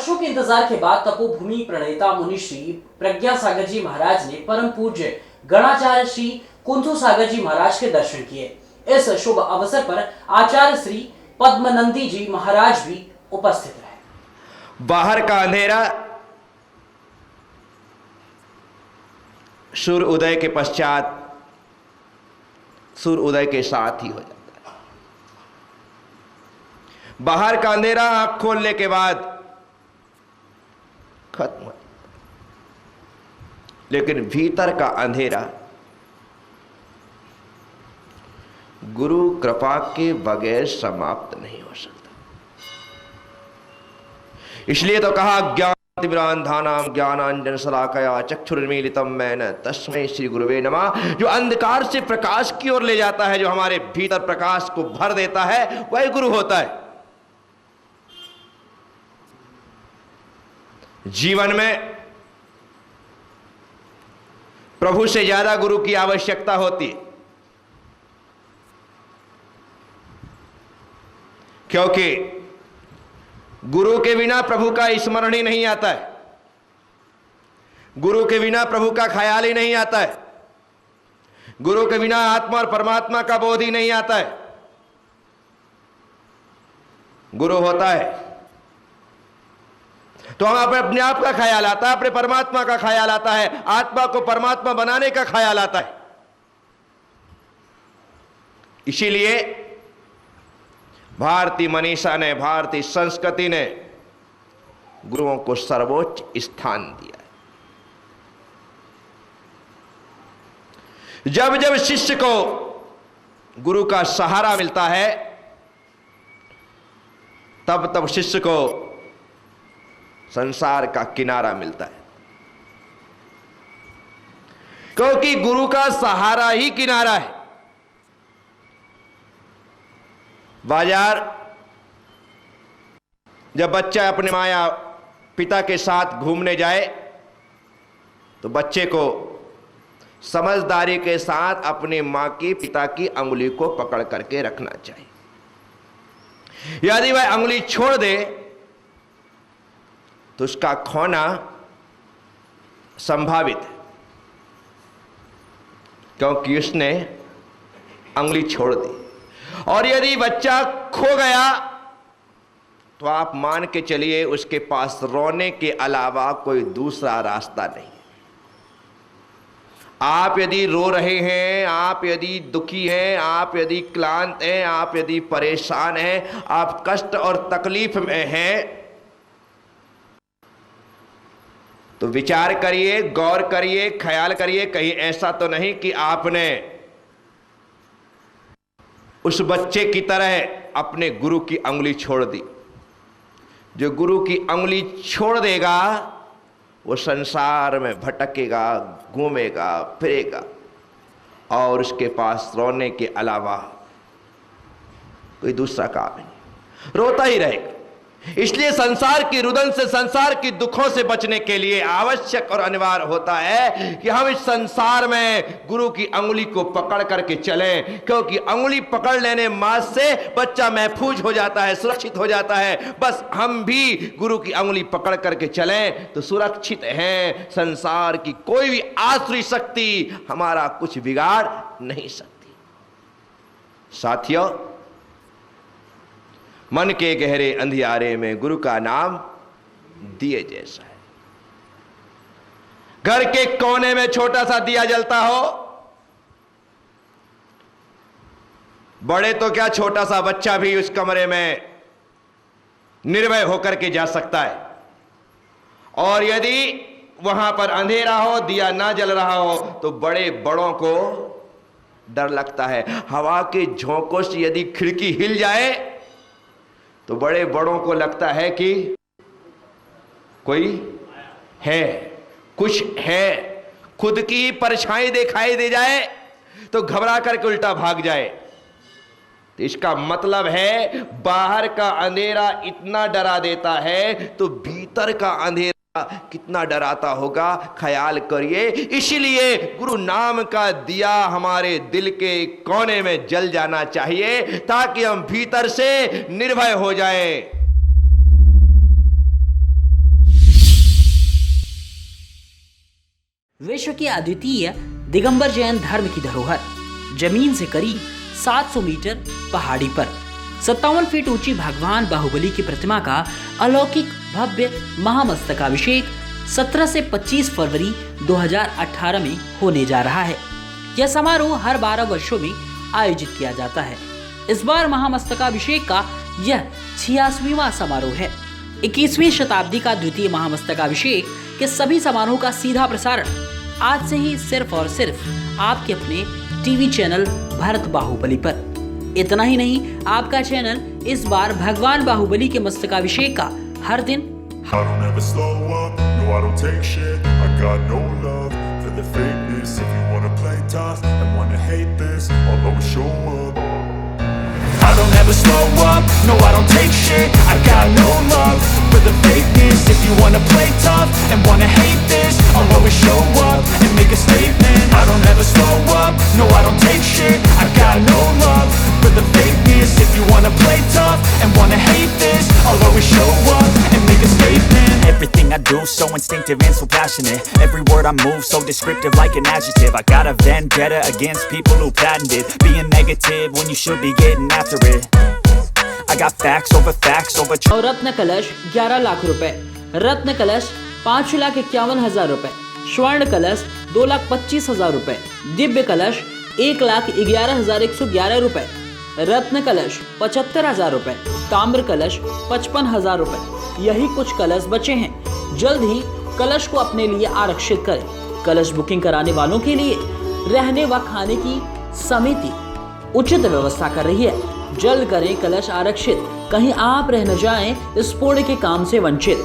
वर्षों के इंतजार के बाद तपोभूमि प्रणेता मुनि श्री प्रज्ञा सागर जी महाराज ने परम पूज्य गणाचार्य श्री कुंथु सागर जी महाराज के दर्शन किए। इस शुभ अवसर पर आचार्य श्री पद्मनंदी जी महाराज भी उपस्थित रहे। बाहर का अंधेरा सूर्य उदय के पश्चात, सूर्य उदय के साथ ही हो जाता है। बाहर का अंधेरा आंख खोलने के बाद खत्म हो, लेकिन भीतर का अंधेरा गुरु कृपा के बगैर समाप्त नहीं हो सकता। इसलिए तो कहा ज्ञानातिमिरान्धानां ज्ञानांजन शलाकया चक्षुरुन्मीलितं येन तस्मै श्री गुरुवे नमः। जो अंधकार से प्रकाश की ओर ले जाता है, जो हमारे भीतर प्रकाश को भर देता है, वही गुरु होता है। जीवन में प्रभु से ज्यादा गुरु की आवश्यकता होती है, क्योंकि गुरु के बिना प्रभु का स्मरण ही नहीं आता है, गुरु के बिना प्रभु का ख्याल ही नहीं आता है, गुरु के बिना आत्मा और परमात्मा का बोध ही नहीं आता है। गुरु होता है तो हम अपने आप का ख्याल आता है, अपने परमात्मा का ख्याल आता है, आत्मा को परमात्मा बनाने का ख्याल आता है। इसीलिए भारतीय मनीषा ने, भारतीय संस्कृति ने गुरुओं को सर्वोच्च स्थान दिया है। जब जब शिष्य को गुरु का सहारा मिलता है, तब तब शिष्य को संसार का किनारा मिलता है, क्योंकि गुरु का सहारा ही किनारा है। बाजार जब बच्चा अपने माया पिता के साथ घूमने जाए तो बच्चे को समझदारी के साथ अपनी मां की, पिता की अंगुली को पकड़ करके रखना चाहिए। यदि वह अंगुली छोड़ दे तो उसका खोना संभावित है, क्योंकि उसने अंगुली छोड़ दी। और यदि बच्चा खो गया तो आप मान के चलिए उसके पास रोने के अलावा कोई दूसरा रास्ता नहीं। आप यदि रो रहे हैं, आप यदि दुखी हैं, आप यदि क्लांत हैं, आप यदि परेशान हैं, आप कष्ट और तकलीफ में हैं, तो विचार करिए, गौर करिए, ख्याल करिए, कहीं ऐसा तो नहीं कि आपने उस बच्चे की तरह अपने गुरु की अंगुली छोड़ दी। जो गुरु की अंगुली छोड़ देगा वो संसार में भटकेगा, घूमेगा, फिरेगा और उसके पास रोने के अलावा कोई दूसरा काम नहीं, रोता ही रहेगा। इसलिए संसार की रुदन से, संसार की दुखों से बचने के लिए आवश्यक और अनिवार्य होता है कि हम इस संसार में गुरु की अंगुली को पकड़ करके चलें, क्योंकि अंगुली पकड़ लेने मात्र से बच्चा महफूज हो जाता है, सुरक्षित हो जाता है। बस हम भी गुरु की अंगुली पकड़ करके चलें तो सुरक्षित हैं। संसार की कोई भी आसुरी शक्ति हमारा कुछ बिगाड़ नहीं सकती। साथियों, मन के गहरे अंधियारे में गुरु का नाम दिए जैसा है। घर के कोने में छोटा सा दिया जलता हो, बड़े तो क्या, छोटा सा बच्चा भी उस कमरे में निर्भय होकर के जा सकता है। और यदि वहां पर अंधेरा हो, दिया ना जल रहा हो, तो बड़े बड़ों को डर लगता है। हवा के झोंकों से यदि खिड़की हिल जाए तो बड़े बड़ों को लगता है कि कोई है, कुछ है। खुद की परछाई दिखाई दे जाए तो घबरा करके उल्टा भाग जाए। तो इसका मतलब है बाहर का अंधेरा इतना डरा देता है तो भीतर का अंधेरा कितना डराता होगा, ख्याल करिए। इसीलिए गुरु नाम का दिया हमारे दिल के कोने में जल जाना चाहिए ताकि हम भीतर से निर्भय हो जाएं। विश्व की अद्वितीय दिगंबर जैन धर्म की धरोहर, जमीन से करीब 700 मीटर पहाड़ी पर 57 फीट ऊंची भगवान बाहुबली की प्रतिमा का अलौकिक भव्य महामस्तकाभिषेक 17 से 25 फरवरी 2018 में होने जा रहा है। यह समारोह हर 12 वर्षों में आयोजित किया जाता है। इस बार महामस्तकाभिषेक का यह 86वां समारोह है। 21वीं शताब्दी का द्वितीय महामस्तकाभिषेक के सभी समारोह का सीधा प्रसारण आज से ही सिर्फ और सिर्फ आपके अपने टीवी चैनल भारत बाहुबली पर। इतना ही नहीं, आपका चैनल इस बार भगवान बाहुबली के मस्तकाभिषेक का हर दिन I don't ever slow up, no I don't take shit. I got no love for the fakeness. If you wanna play tough and wanna hate this, I'll always show up and make a statement. I don't ever slow up, no I don't take shit. I got no love for the fakeness. If you wanna play tough and wanna hate this, I'll always show up and make a statement. Everything I do so instinctive and so passionate. Every word I move so descriptive like an adjective. I got a vendetta against people who patented being negative when you should be getting after it. I got facts over और रत्न कलश 11 लाख रुपए, रत्न कलश 5,51,000 रुपए, स्वर्ण कलश 2,25,000 रुपए, दिव्य कलश 1,11,111 रुपए, रत्न कलश 75,000 रुपए, ताम्र कलश 55,000 रुपए। यही कुछ कलश बचे हैं। जल्द ही कलश को अपने लिए आरक्षित करें। कलश बुकिंग कराने वालों के लिए रहने व खाने की समिति उचित व्यवस्था कर रही है। जल्द करें कलश आरक्षित, कहीं आप रह न जाएं इस पुण्य के काम से वंचित।